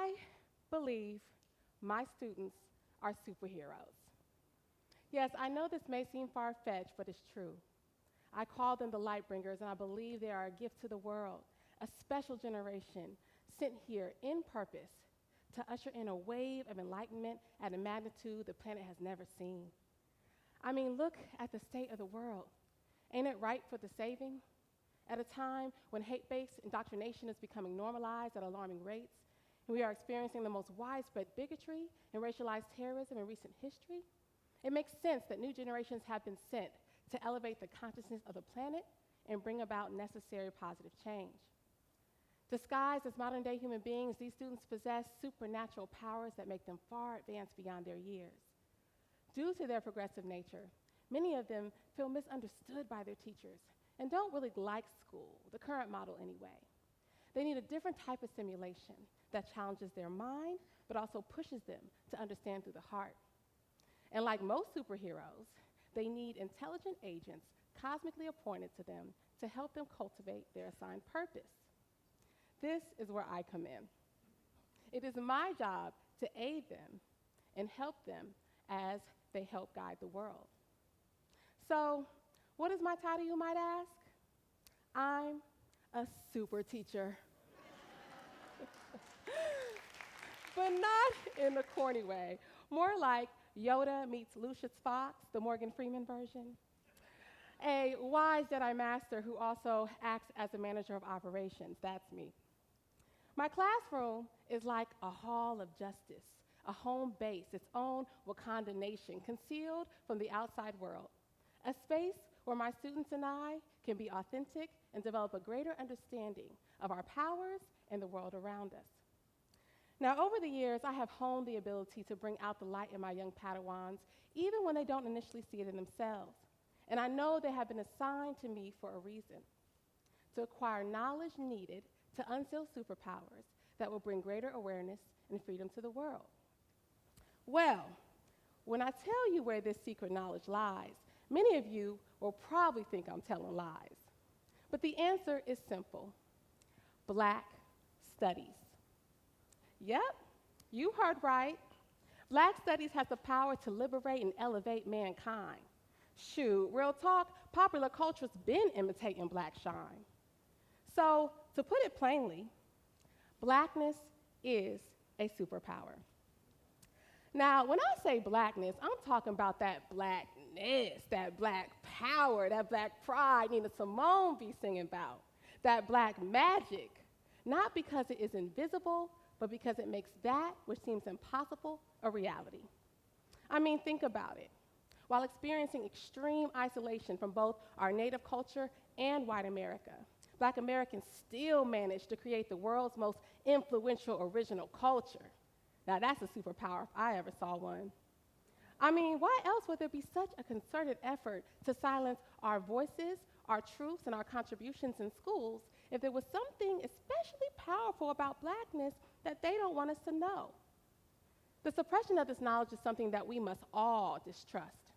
I believe my students are superheroes. Yes, I know this may seem far-fetched, but it's true. I call them the light bringers, and I believe they are a gift to the world, a special generation sent here in purpose to usher in a wave of enlightenment at a magnitude the planet has never seen. I mean, look at the state of the world. Ain't it ripe for the saving? At a time when hate-based indoctrination is becoming normalized at alarming rates, and we are experiencing the most widespread bigotry and racialized terrorism in recent history, it makes sense that new generations have been sent to elevate the consciousness of the planet and bring about necessary positive change. Disguised as modern-day human beings, these students possess supernatural powers that make them far advanced beyond their years. Due to their progressive nature, many of them feel misunderstood by their teachers and don't really like school, the current model anyway. They need a different type of stimulation that challenges their mind, but also pushes them to understand through the heart. And like most superheroes, they need intelligent agents cosmically appointed to them to help them cultivate their assigned purpose. This is where I come in. It is my job to aid them and help them as they help guide the world. So, what is my title, you might ask? I'm a super teacher. But not in a corny way. More like Yoda meets Lucius Fox, the Morgan Freeman version. A wise Jedi master who also acts as a manager of operations. That's me. My classroom is like a hall of justice, a home base, its own Wakanda nation, concealed from the outside world. A space where my students and I can be authentic and develop a greater understanding of our powers and the world around us. Now, over the years, I have honed the ability to bring out the light in my young Padawans, even when they don't initially see it in themselves. And I know they have been assigned to me for a reason, to acquire knowledge needed to unseal superpowers that will bring greater awareness and freedom to the world. Well, when I tell you where this secret knowledge lies, many of you will probably think I'm telling lies. But the answer is simple: Black studies. Yep, you heard right. Black studies has the power to liberate and elevate mankind. Shoot, real talk, popular culture's been imitating Black shine. So, to put it plainly, Blackness is a superpower. Now, when I say Blackness, I'm talking about that Blackness, that Black power, that Black pride Nina Simone be singing about, that Black magic, not because it is invisible, but because it makes that which seems impossible a reality. I mean, think about it. While experiencing extreme isolation from both our native culture and white America, Black Americans still managed to create the world's most influential original culture. Now, that's a superpower if I ever saw one. I mean, why else would there be such a concerted effort to silence our voices, our truths, and our contributions in schools if there was something especially powerful about Blackness that they don't want us to know? The suppression of this knowledge is something that we must all distrust.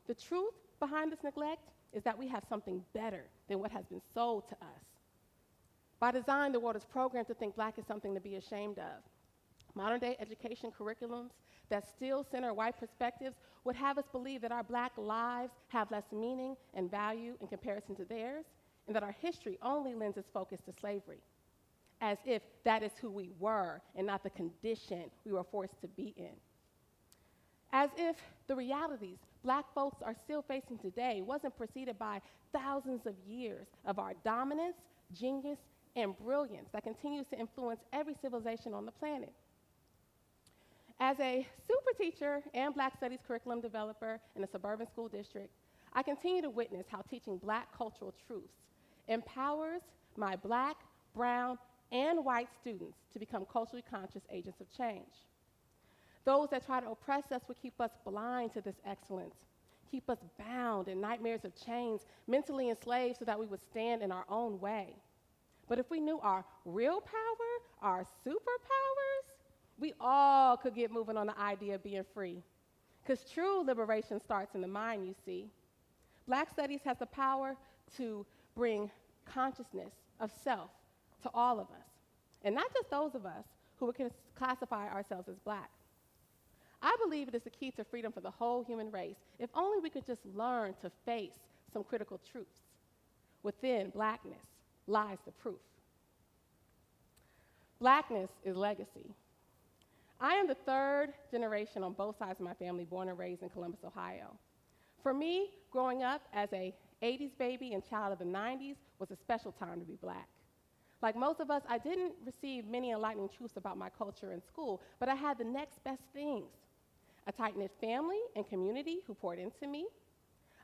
The truth behind this neglect is that we have something better than what has been sold to us. By design, the world is programmed to think Black is something to be ashamed of. Modern-day education curriculums that still center white perspectives would have us believe that our Black lives have less meaning and value in comparison to theirs, and that our history only lends its focus to slavery, as if that is who we were and not the condition we were forced to be in. As if the realities Black folks are still facing today wasn't preceded by thousands of years of our dominance, genius, and brilliance that continues to influence every civilization on the planet. As a super teacher and Black studies curriculum developer in a suburban school district, I continue to witness how teaching Black cultural truths empowers my Black, brown, and white students to become culturally conscious agents of change. Those that try to oppress us would keep us blind to this excellence, keep us bound in nightmares of chains, mentally enslaved so that we would stand in our own way. But if we knew our real power, our superpowers, we all could get moving on the idea of being free. Because true liberation starts in the mind, you see. Black studies has the power to bring consciousness of self to all of us. And not just those of us who would classify ourselves as black. I believe it is the key to freedom for the whole human race, if only we could just learn to face some critical truths. Within blackness lies the proof. Blackness is legacy. I am the third generation on both sides of my family born and raised in Columbus, Ohio. For me, growing up as a 80s baby and child of the 90s was a special time to be black. Like most of us, I didn't receive many enlightening truths about my culture in school, but I had the next best things. A tight-knit family and community who poured into me,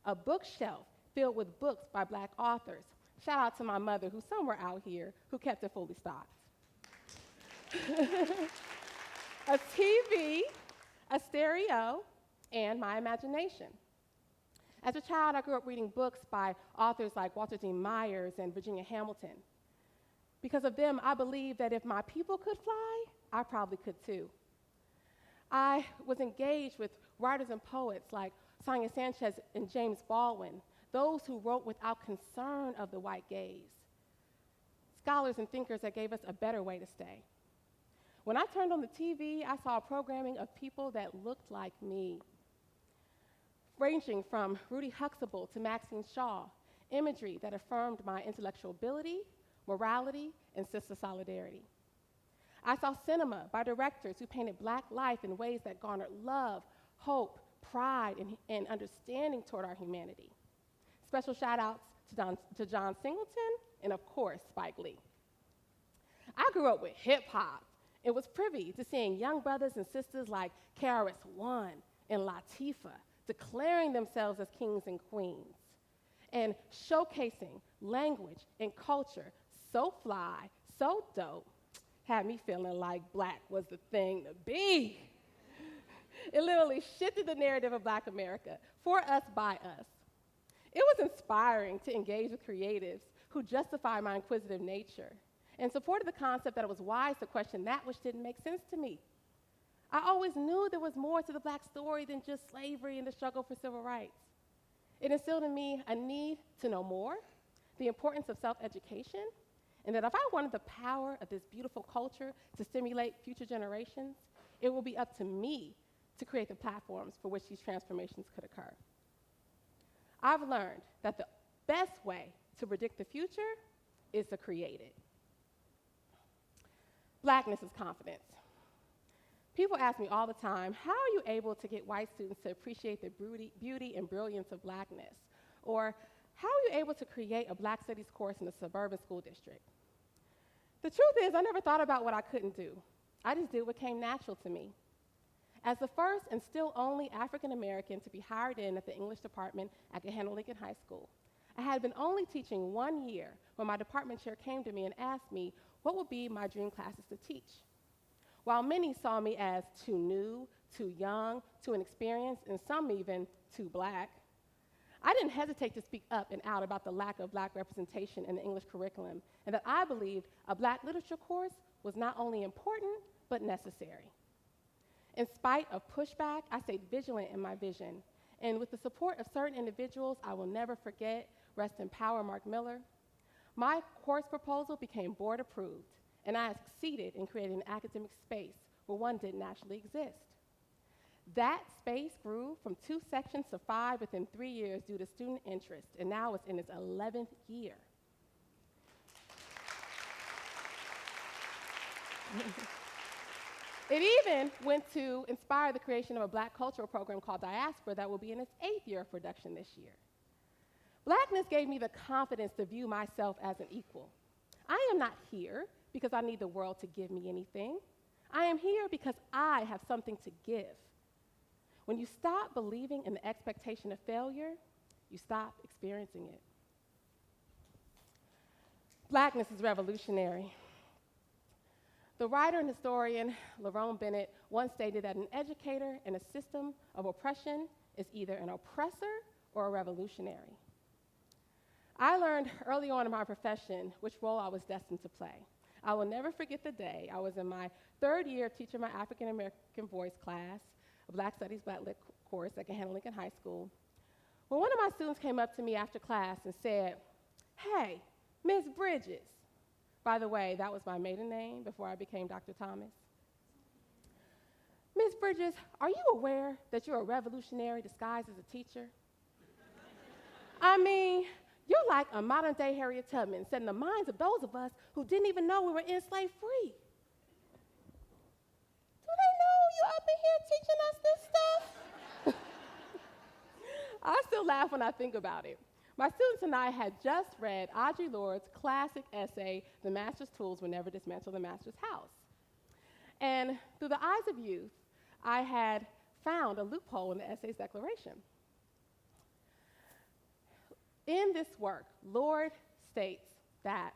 a bookshelf filled with books by black authors. Shout out to my mother, who's somewhere out here, who kept it fully stocked. A TV, a stereo, and my imagination. As a child, I grew up reading books by authors like Walter Dean Myers and Virginia Hamilton. Because of them, I believe that if my people could fly, I probably could too. I was engaged with writers and poets like Sonia Sanchez and James Baldwin, those who wrote without concern of the white gaze. Scholars and thinkers that gave us a better way to stay. When I turned on the TV, I saw programming of people that looked like me, ranging from Rudy Huxtable to Maxine Shaw, imagery that affirmed my intellectual ability, morality, and sister solidarity. I saw cinema by directors who painted black life in ways that garnered love, hope, pride, and understanding toward our humanity. Special shout-outs to John Singleton and, of course, Spike Lee. I grew up with hip-hop and was privy to seeing young brothers and sisters like KRS-One and Latifah declaring themselves as kings and queens and showcasing language and culture so fly, so dope, had me feeling like black was the thing to be. It literally shifted the narrative of Black America for us, by us. It was inspiring to engage with creatives who justified my inquisitive nature and supported the concept that it was wise to question that which didn't make sense to me. I always knew there was more to the black story than just slavery and the struggle for civil rights. It instilled in me a need to know more, the importance of self-education, and that if I wanted the power of this beautiful culture to stimulate future generations, it will be up to me to create the platforms for which these transformations could occur. I've learned that the best way to predict the future is to create it. Blackness is confidence. People ask me all the time, how are you able to get white students to appreciate the beauty and brilliance of blackness? Or how are you able to create a Black Studies course in a suburban school district? The truth is, I never thought about what I couldn't do. I just did what came natural to me. As the first and still only African American to be hired in at the English department at TEDxKingLincoln High School, I had been only teaching 1 year when my department chair came to me and asked me what would be my dream classes to teach. While many saw me as too new, too young, too inexperienced, and some even too black, I didn't hesitate to speak up and out about the lack of black representation in the English curriculum, and that I believed a black literature course was not only important, but necessary. In spite of pushback, I stayed vigilant in my vision, and with the support of certain individuals I will never forget, rest in power Mark Miller, my course proposal became board approved, and I succeeded in creating an academic space where one didn't actually exist. That space grew from 2 sections to 5 within 3 years due to student interest, and now it's in its 11th year. It even went to inspire the creation of a black cultural program called Diaspora that will be in its 8th year of production this year. Blackness gave me the confidence to view myself as an equal. I am not here because I need the world to give me anything. I am here because I have something to give. When you stop believing in the expectation of failure, you stop experiencing it. Blackness is revolutionary. The writer and historian Lerone Bennett once stated that an educator in a system of oppression is either an oppressor or a revolutionary. I learned early on in my profession which role I was destined to play. I will never forget the day I was in my 3rd year of teaching my African American Voice class, a Black Studies, Black Lit course at TEDxKingLincoln High School, when one of my students came up to me after class and said, "Hey, Ms. Bridges." By the way, that was my maiden name before I became Dr. Thomas. Bridges, are you aware that you're a revolutionary disguised as a teacher? I mean, you're like a modern-day Harriet Tubman, set in the minds of those of us who didn't even know we were enslaved free. Do they know you up in here teaching us this stuff? I still laugh when I think about it. My students and I had just read Audre Lorde's classic essay, The Master's Tools Will Never Dismantle the Master's House. And through the eyes of youth, I had found a loophole in the essay's declaration. In this work, Lorde states that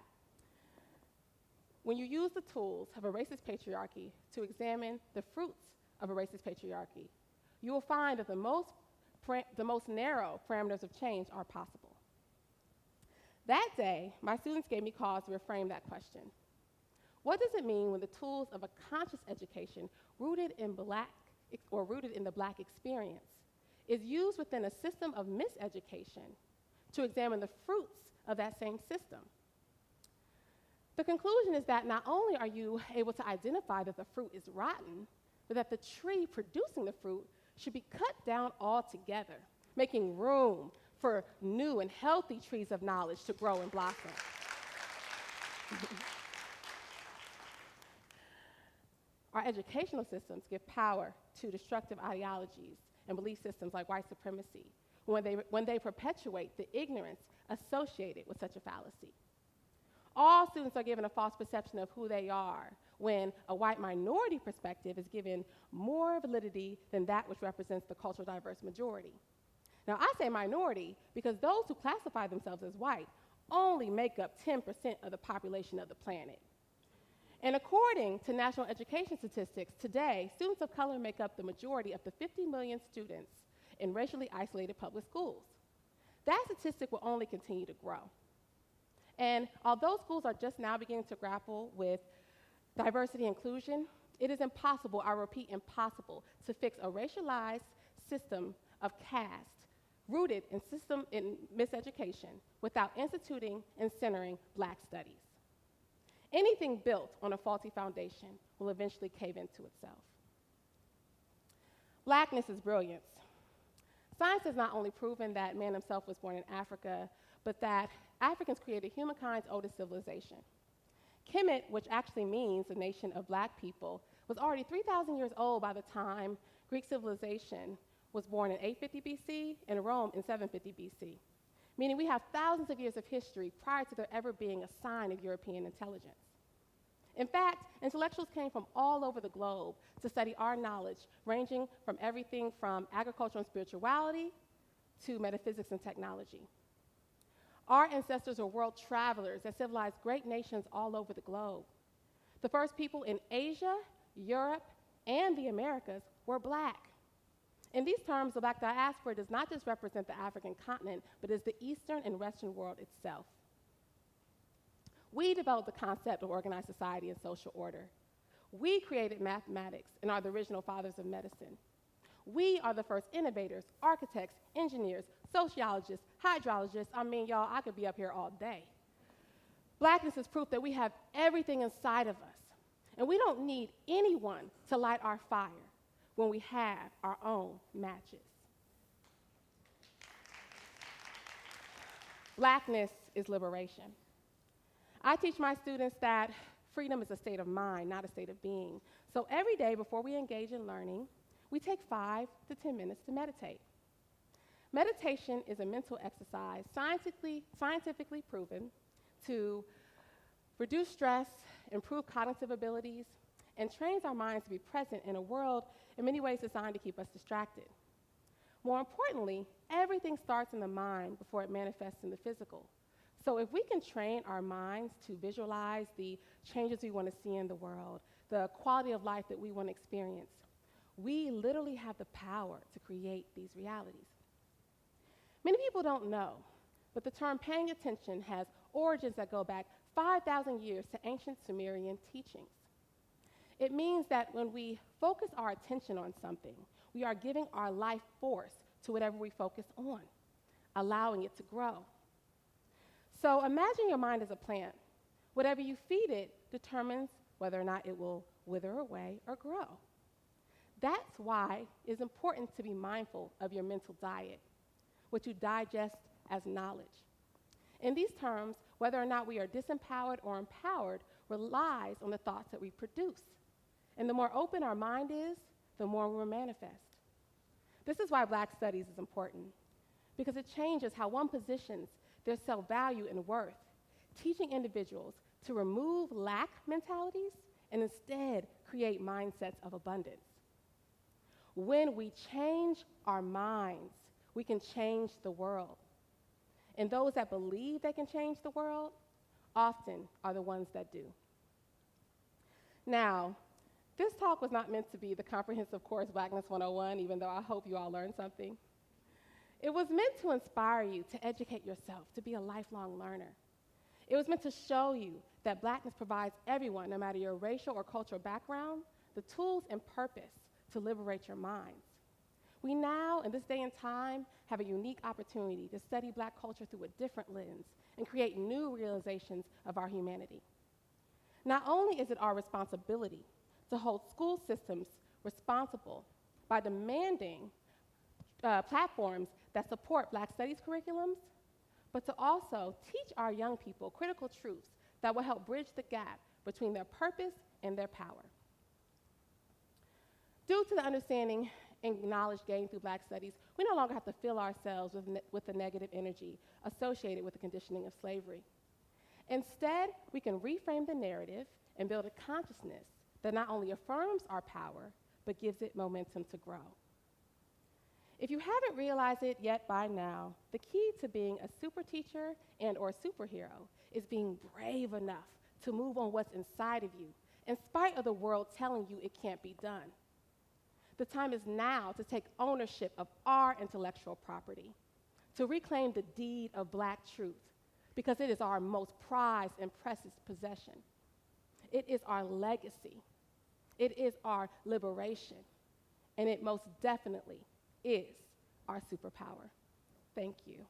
when you use the tools of a racist patriarchy to examine the fruits of a racist patriarchy, you will find that the most narrow parameters of change are possible. That day, my students gave me cause to reframe that question. What does it mean when the tools of a conscious education rooted in the Black experience is used within a system of miseducation to examine the fruits of that same system? The conclusion is that not only are you able to identify that the fruit is rotten, but that the tree producing the fruit should be cut down altogether, making room for new and healthy trees of knowledge to grow and blossom. Our educational systems give power to destructive ideologies and belief systems like white supremacy when they perpetuate the ignorance associated with such a fallacy. All students are given a false perception of who they are when a white minority perspective is given more validity than that which represents the cultural diverse majority. Now, I say minority because those who classify themselves as white only make up 10% of the population of the planet. And according to national education statistics, today, students of color make up the majority of the 50 million students in racially isolated public schools. That statistic will only continue to grow. And although schools are just now beginning to grapple with diversity and inclusion, it is impossible, I repeat, impossible, to fix a racialized system of caste rooted in miseducation without instituting and centering Black studies. Anything built on a faulty foundation will eventually cave into itself. Blackness is brilliance. Science has not only proven that man himself was born in Africa, but that Africans created humankind's oldest civilization. Kemet, which actually means the nation of Black people, was already 3,000 years old by the time Greek civilization was born in 850 BC and Rome in 750 BC, meaning we have thousands of years of history prior to there ever being a sign of European intelligence. In fact, intellectuals came from all over the globe to study our knowledge, ranging from everything from agriculture and spirituality to metaphysics and technology. Our ancestors were world travelers that civilized great nations all over the globe. The first people in Asia, Europe, and the Americas were Black. In these terms, the Black diaspora does not just represent the African continent, but is the Eastern and Western world itself. We developed the concept of organized society and social order. We created mathematics and are the original fathers of medicine. We are the first innovators, architects, engineers, sociologists, hydrologists. I mean, y'all, I could be up here all day. Blackness is proof that we have everything inside of us, and we don't need anyone to light our fire when we have our own matches. Blackness is liberation. I teach my students that freedom is a state of mind, not a state of being. So every day before we engage in learning, we take 5 to 10 minutes to meditate. Meditation is a mental exercise scientifically proven to reduce stress, improve cognitive abilities, and trains our minds to be present in a world in many ways designed to keep us distracted. More importantly, everything starts in the mind before it manifests in the physical. So if we can train our minds to visualize the changes we want to see in the world, the quality of life that we want to experience, we literally have the power to create these realities. Many people don't know, but the term paying attention has origins that go back 5,000 years to ancient Sumerian teachings. It means that when we focus our attention on something, we are giving our life force to whatever we focus on, allowing it to grow. So imagine your mind as a plant. Whatever you feed it determines whether or not it will wither away or grow. That's why it's important to be mindful of your mental diet, what you digest as knowledge. In these terms, whether or not we are disempowered or empowered relies on the thoughts that we produce. And the more open our mind is, the more we will manifest. This is why Black studies is important, because it changes how one positions their self-value and worth, teaching individuals to remove lack mentalities and instead create mindsets of abundance. When we change our minds, we can change the world. And those that believe they can change the world often are the ones that do. Now, this talk was not meant to be the comprehensive course Blackness 101, even though I hope you all learned something. It was meant to inspire you to educate yourself, to be a lifelong learner. It was meant to show you that Blackness provides everyone, no matter your racial or cultural background, the tools and purpose to liberate your minds. We now, in this day and time, have a unique opportunity to study Black culture through a different lens and create new realizations of our humanity. Not only is it our responsibility to hold school systems responsible by demanding platforms that support Black studies curriculums, but to also teach our young people critical truths that will help bridge the gap between their purpose and their power. Due to the understanding and knowledge gained through Black studies, we no longer have to fill ourselves with the negative energy associated with the conditioning of slavery. Instead, we can reframe the narrative and build a consciousness that not only affirms our power, but gives it momentum to grow. If you haven't realized it yet by now, the key to being a super teacher and or superhero is being brave enough to move on what's inside of you, in spite of the world telling you it can't be done. The time is now to take ownership of our intellectual property, to reclaim the deed of Black truth, because it is our most prized and precious possession. It is our legacy. It is our liberation. And it most definitely is our superpower. Thank you.